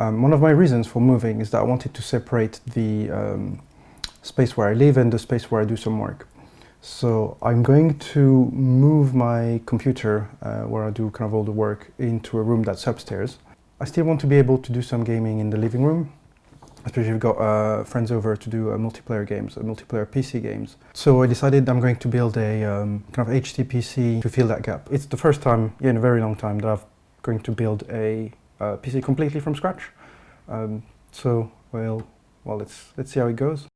One of my reasons for moving is that I wanted to separate the space where I live and the space where I do some work. So I'm going to move my computer, where I do kind of all the work, into a room that's upstairs. I still want to be able to do some gaming in the living room, especially if I've got friends over to do multiplayer games, multiplayer PC games. So I decided I'm going to build a kind of HD PC to fill that gap. It's the first time in a very long time that I'm going to build a PC completely from scratch. So, well, let's see how it goes.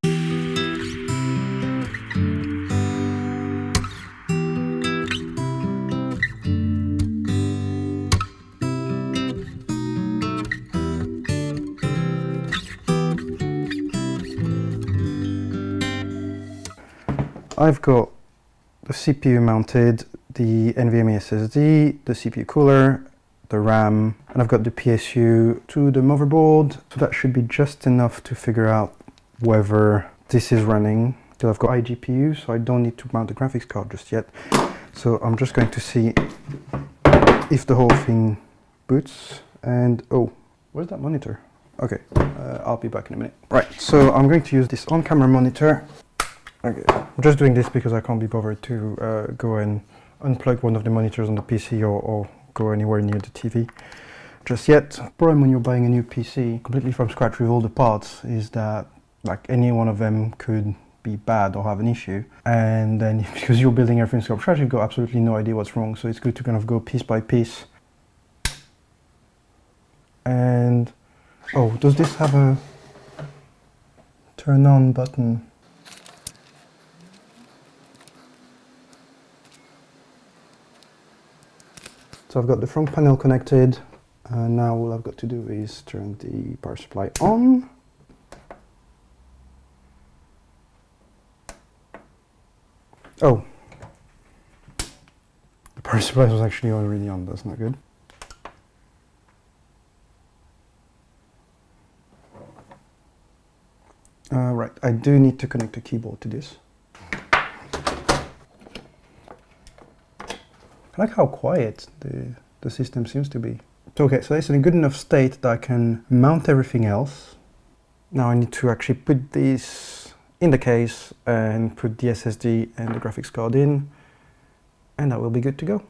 I've got the CPU mounted, the NVMe SSD, the CPU cooler, the RAM, and I've got the PSU to the motherboard. So that should be just enough to figure out whether this is running. Still, I've got iGPU, so I don't need to mount the graphics card just yet. So I'm just going to see if the whole thing boots. And oh, where's that monitor? Okay, I'll be back in a minute. Right, so I'm going to use this on-camera monitor. Okay, I'm just doing this because I can't be bothered to go and unplug one of the monitors on the PC or go anywhere near the TV just yet. The problem when you're buying a new PC completely from scratch with all the parts is that like any one of them could be bad or have an issue, and then because you're building everything from scratch, you've got absolutely no idea what's wrong. So it's good to kind of go piece by piece. And oh, does this have a turn on button? So I've got the front panel connected, and now all I've got to do is turn the power supply on. Oh, the power supply was actually already on, that's not good. Right, I do need to connect a keyboard to this. I like how quiet the system seems to be. Okay, so it's in a good enough state that I can mount everything else. Now I need to actually put this in the case and put the SSD and the graphics card in, and that will be good to go.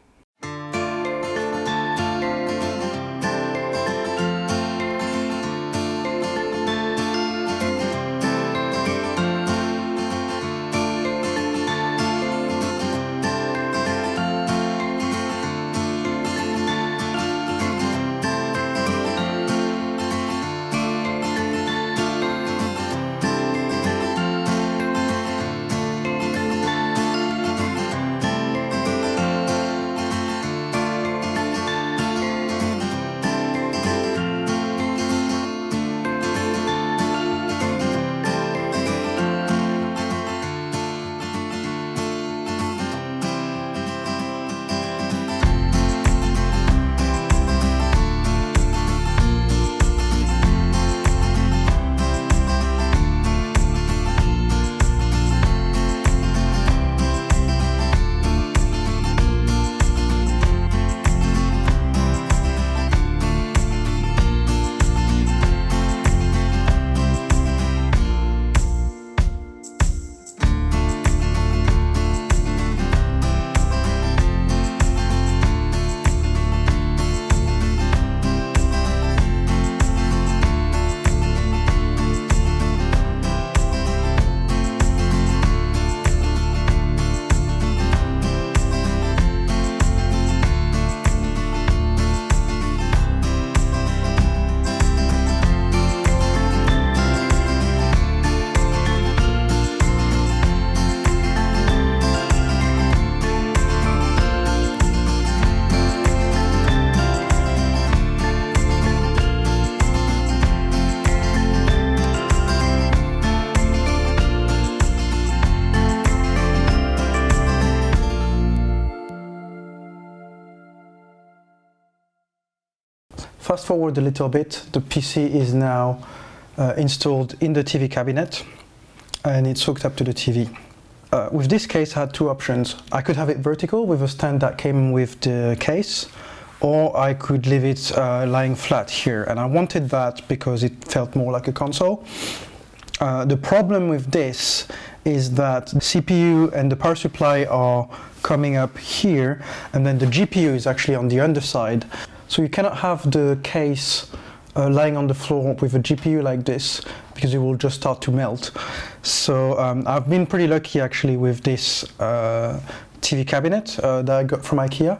Fast forward a little bit, the PC is now installed in the TV cabinet and it's hooked up to the TV. With this case I had two options. I could have it vertical with a stand that came with the case, or I could leave it lying flat here, and I wanted that because it felt more like a console. The problem with this is that the CPU and the power supply are coming up here, and then the GPU is actually on the underside. So you cannot have the case lying on the floor with a GPU like this, because it will just start to melt. So I've been pretty lucky actually with this TV cabinet that I got from IKEA,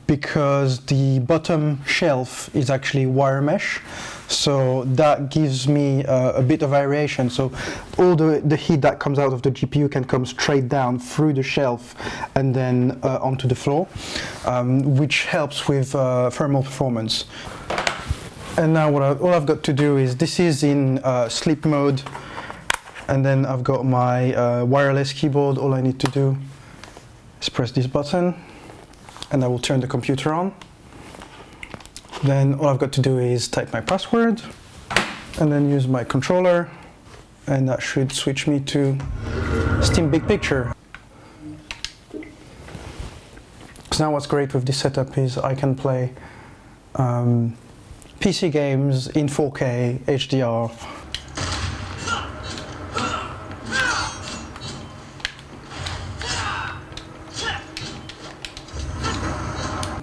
because the bottom shelf is actually wire mesh, so that gives me a bit of aeration, so all the heat that comes out of the GPU can come straight down through the shelf and then onto the floor, which helps with thermal performance. And now all I've got to do is, this is in sleep mode, and then I've got my wireless keyboard. All I need to do is press this button, and I will turn the computer on. Then all I've got to do is type my password, and then use my controller, and that should switch me to Steam Big Picture. So now what's great with this setup is I can play PC games in 4K HDR.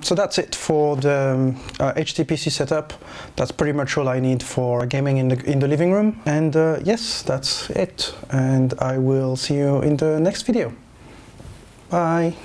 So that's it for the HTPC setup. That's pretty much all I need for gaming in the living room. And yes, that's it. And I will see you in the next video. Bye.